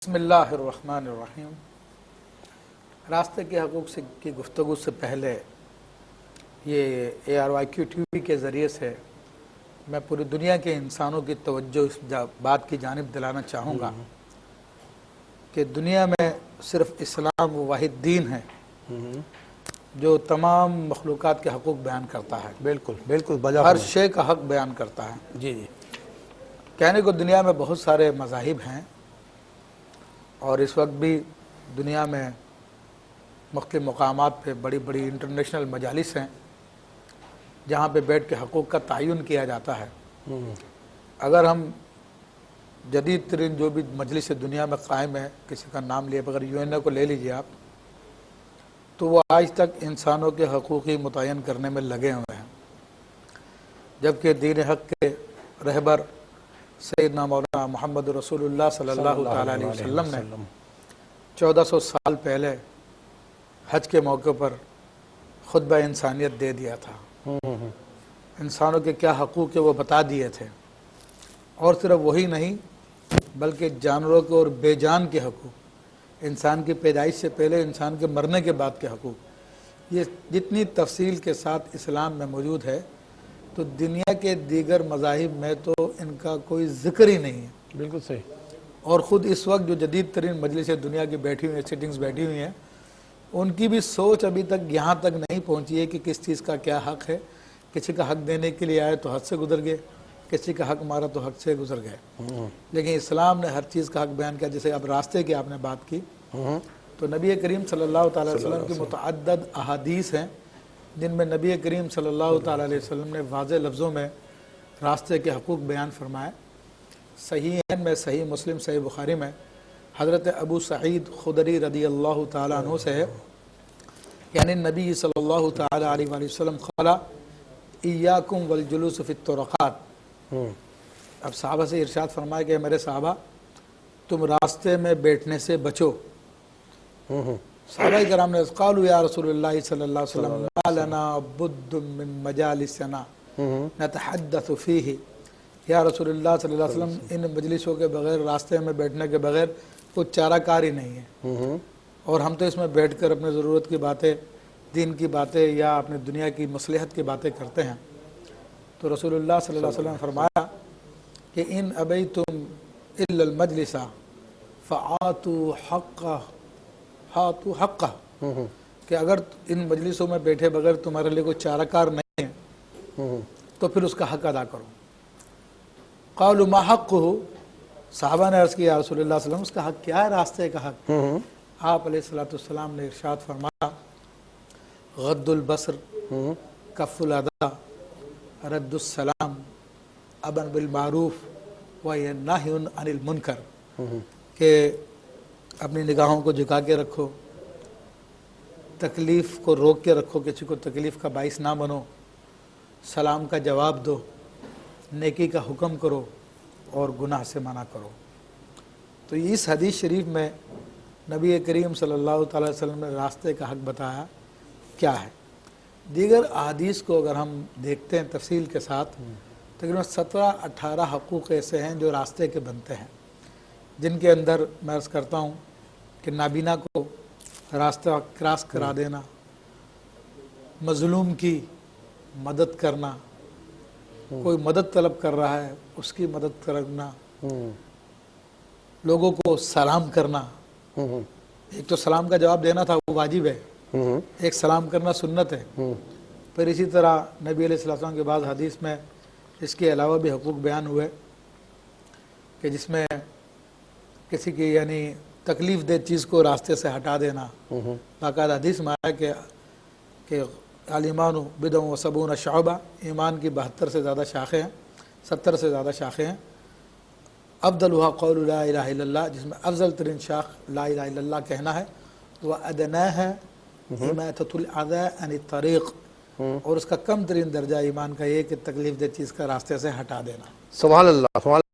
بسم اللہ الرحمن الرحیم۔ راستے کے حقوق کی گفتگو سے پہلے یہ ARYQ TV کے ذریعے سے میں پوری دنیا کے انسانوں کی توجہ اس بات کی جانب دلانا چاہوں گا کہ دنیا میں صرف اسلام واحد دین ہے جو تمام مخلوقات کے حقوق بیان کرتا ہے۔ بالکل ہر شے کا حق بیان کرتا ہے۔ جی کہنے کو دنیا میں بہت سارے مذاہب ہیں اور اس وقت بھی دنیا میں مختلف مقامات پہ بڑی بڑی انٹرنیشنل مجالس ہیں جہاں پہ بیٹھ کے حقوق کا تعین کیا جاتا ہے۔ اگر ہم جدید ترین جو بھی مجلس دنیا میں قائم ہے، کسی کا نام لیے بغیر UN کو لے لیجئے آپ، تو وہ آج تک انسانوں کے حقوقی متعین کرنے میں لگے ہوئے ہیں، جبکہ دین حق کے رہبر سیدنا مولانا محمد رسول اللہ صلی اللہ علیہ وسلم نے 1400 سال پہلے حج کے موقع پر خطبہ انسانیت دے دیا تھا۔ انسانوں کے کیا حقوق ہیں وہ بتا دیے تھے، اور صرف وہی نہیں بلکہ جانوروں کے اور بے جان کے حقوق، انسان کی پیدائش سے پہلے انسان کے مرنے کے بعد کے حقوق، یہ جتنی تفصیل کے ساتھ اسلام میں موجود ہے تو دنیا کے دیگر مذاہب میں تو ان کا کوئی ذکر ہی نہیں ہے۔ بالکل صحیح۔ اور خود اس وقت جو جدید ترین مجلس دنیا کی بیٹھی ہوئی ہیں، سیٹنگز بیٹھی ہوئی ہیں، ان کی بھی سوچ ابھی تک یہاں تک نہیں پہنچی ہے کہ کس چیز کا کیا حق ہے۔ کسی کا حق دینے کے لیے آئے تو حد سے گزر گئے، کسی کا حق مارا تو حق سے گزر گئے۔ لیکن اسلام نے ہر چیز کا حق بیان کیا۔ جیسے اب راستے کی آپ نے بات کی تو نبی کریم صلی اللہ تعالی وسلم کی متعدد احادیث ہیں جن میں نبی کریم صلی اللہ تعالی علیہ وسلم نے واضح لفظوں میں راستے کے حقوق بیان فرمائے۔ صحیحین میں، صحیح مسلم، صحیح بخاری میں حضرت ابو سعید خدری رضی اللہ تعالیٰ عنہ سے ہے، یعنی نبی صلی اللہ تعالی علیہ وآلہ وسلم قال ایاکم والجلوس فی الطرقات۔ اب صحابہ سے ارشاد فرمایا کہ میرے صحابہ تم راستے میں بیٹھنے سے بچو۔ صحابہ کرام نے قالوا یا رسول اللہ صلی اللہ علیہ وسلم ما لنا بد من مجالسنا نتحدث فیہ۔ یا رسول اللہ صلی اللہ علیہ وسلم ان مجلسوں کے بغیر، راستے میں بیٹھنے کے بغیر کوئی چارہ کار ہی نہیں ہے، اور ہم تو اس میں بیٹھ کر اپنے ضرورت کی باتیں، دین کی باتیں یا اپنے دنیا کی مصلحت کی باتیں کرتے ہیں۔ تو رسول اللہ صلی اللہ علیہ وسلم نے فرمایا کہ ان ابیتم الا المجلس فآتوا حقہ، ہاتوا حقہ، کہ اگر ان مجلسوں میں بیٹھے بغیر تمہارے لیے کوئی چارہ کار نہیں ہے تو پھر اس کا حق ادا کرو۔ قالوا ما حقہ، صحابہ نے عرض کیا یا رسول اللہ صلی اللہ علیہ وسلم اس کا حق کیا ہے، راستے کا حق؟ آپ علیہ السلام نے ارشاد فرمایا غض البصر، کف الاذی، رد السلام، امر بالمعروف ونہی عن المنکر، کہ اپنی نگاہوں کو جھکا کے رکھو، تکلیف کو روک کے رکھو، کسی کو تکلیف کا باعث نہ بنو، سلام کا جواب دو، نیکی کا حکم کرو اور گناہ سے منع کرو۔ تو اس حدیث شریف میں نبی کریم صلی اللہ تعالی وسلم نے راستے کا حق بتایا کیا ہے۔ دیگر احادیث کو اگر ہم دیکھتے ہیں تفصیل کے ساتھ، تقریباً 17-18 حقوق ایسے ہیں جو راستے کے بنتے ہیں، جن کے اندر میں عرض کرتا ہوں کہ نابینا کو راستہ کراس کرا دینا، مظلوم کی مدد کرنا، کوئی مدد طلب کر رہا ہے اس کی مدد کرنا، لوگوں کو سلام کرنا۔ ایک تو سلام کا جواب دینا تھا وہ واجب ہے، ایک سلام کرنا سنت ہے۔ پھر اسی طرح نبی علیہ السلام کے بعض حدیث میں اس کے علاوہ بھی حقوق بیان ہوئے کہ جس میں کسی کی یعنی تکلیف دہ چیز کو راستے سے ہٹا دینا۔ باقاعدہ حدیث میں آیا کہ الایمان بضع و سبعون شعبہ، ایمان کی 72 سے زیادہ شاخیں ہیں، 70 سے زیادہ شاخیں ہیں۔ افضلها قول لا الہ الا اللہ، جس میں افضل ترین شاخ لا الہ الا اللہ کہنا ہے، وادناها اماطۃ الاذى عن الطریق، اور اس کا کم ترین درجہ ایمان کا یہ کہ تکلیف دہ چیز کا راستے سے ہٹا دینا۔ سبحان اللہ، سبحان اللہ۔